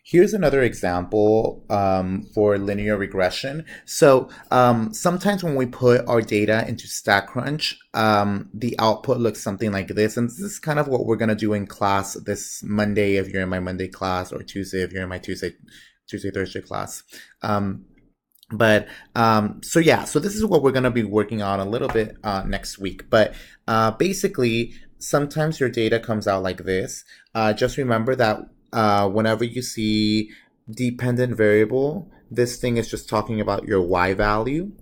Here's another example for linear regression. So sometimes when we put our data into StatCrunch, the output looks something like this. And this is kind of what we're going to do in class this Monday if you're in my Monday class, or Tuesday if you're in my Thursday class. So yeah, so this is what we're going to be working on a little bit next week. But basically, sometimes your data comes out like this. Just remember that whenever you see dependent variable, this thing is just talking about your y value.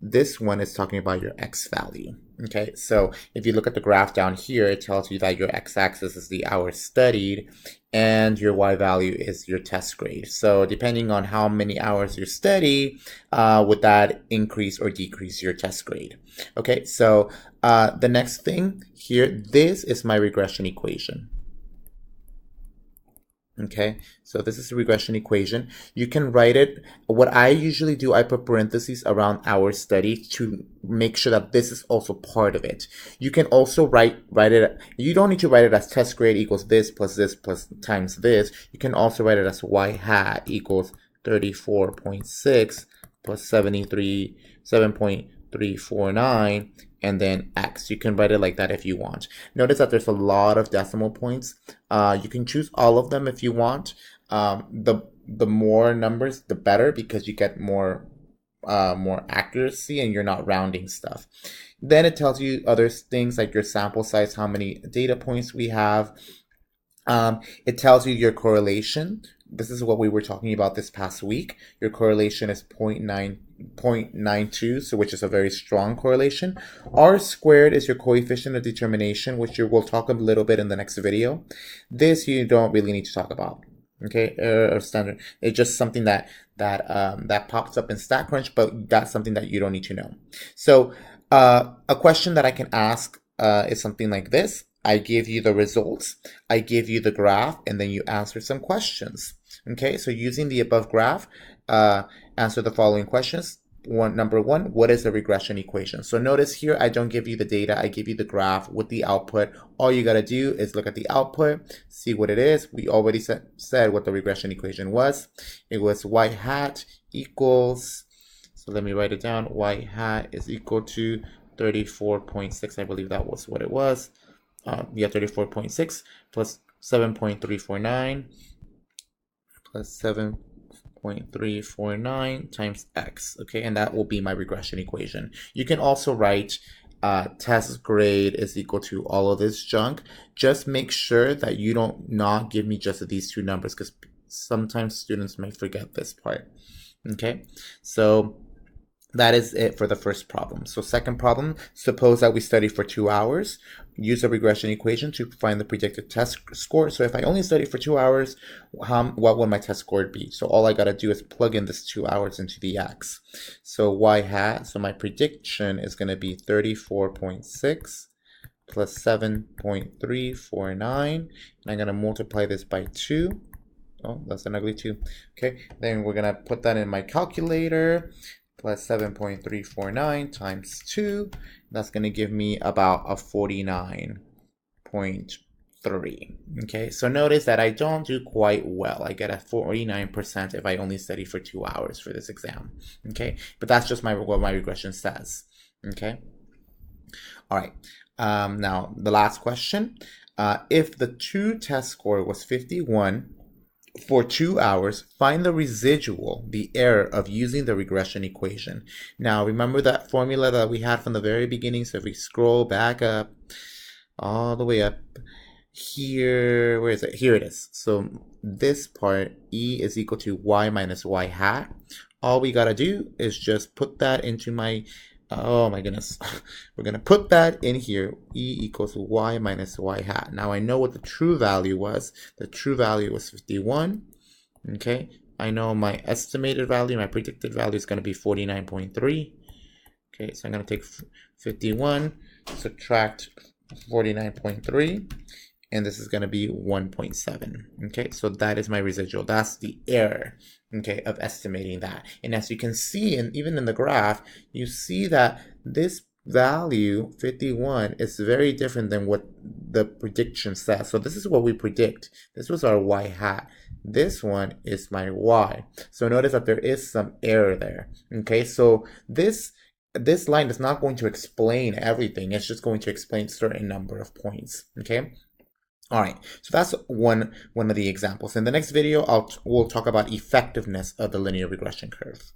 This one is talking about your x value. Okay, so if you look at the graph down here, it tells you that your x-axis is the hours studied and your y value is your test grade. So depending on how many hours you study, would that increase or decrease your test grade? Okay, so the next thing here, this is my regression equation. Okay, so this is the regression equation. You can write it. What I usually do, I put parentheses around our study to make sure that this is also part of it. You can also write it. You don't need to write it as test grade equals this plus times this. You can also write it as y hat equals 34.6 plus 7.349, and then x. You can write it like that if you want. Notice that there's a lot of decimal points. You can choose all of them if you want. The more numbers, the better, because you get more accuracy and you're not rounding stuff. Then it tells you other things like your sample size, how many data points we have. It tells you your correlation. This is what we were talking about this past week. Your correlation is 0.92, so which is a very strong correlation. R squared is your coefficient of determination, which we'll talk a little bit in the next video. This you don't really need to talk about. Okay, or standard. It's just something that pops up in StatCrunch, but that's something that you don't need to know. So a question that I can ask is something like this. I give you the results, I give you the graph, and then you answer some questions. Okay, so using the above graph, answer the following questions. Number one, what is the regression equation? So notice here, I don't give you the data, I give you the graph with the output. All you gotta do is look at the output, see what it is. We already said what the regression equation was. It was y hat equals, so let me write it down, y hat is equal to 34.6, I believe that was what it was. 34.6 plus 7.349 plus 7.349 times x. Okay, and that will be my regression equation. You can also write test grade is equal to all of this junk. Just make sure that you don't not give me just these two numbers, because sometimes students may forget this part. Okay, so that is it for the first problem. So second problem, suppose that we study for 2 hours. Use a regression equation to find the predicted test score. So if I only study for 2 hours, what would my test score be? So all I got to do is plug in this 2 hours into the x. So y hat, so my prediction is going to be 34.6 plus 7.349. And I'm going to multiply this by 2. Oh, that's an ugly 2. Okay, then we're going to put that in my calculator. Plus 7.349 times 2, that's going to give me about a 49.3. Okay, so notice that I don't do quite well. I get a 49% if I only study for 2 hours for this exam. Okay, but that's just what my regression says. Okay, all right. Now the last question. If the true test score was 51 for 2 hours, find the residual, the error of using the regression equation. Now, remember that formula that we had from the very beginning? So if we scroll back up, all the way up here, where is it? Here it is. So this part, E is equal to y minus y hat. All we gotta do is just put that into my, oh my goodness, we're gonna put that in here. E equals y minus y hat. Now I know what the true value was. The true value was 51. Okay, I know my estimated value, my predicted value is going to be 49.3. Okay, so I'm going to take 51, subtract 49.3, and this is going to be 1.7. Okay, so that is my residual. That's the error, okay, of estimating that. And as you can see, and even in the graph, you see that this value 51 is very different than what the prediction says. So this is what we predict. This was our y hat. This one is my y. So notice that there is some error there. Okay, so this line is not going to explain everything. It's just going to explain a certain number of points. Okay. All right, so that's one of the examples. In the next video, we'll talk about effectiveness of the linear regression curve.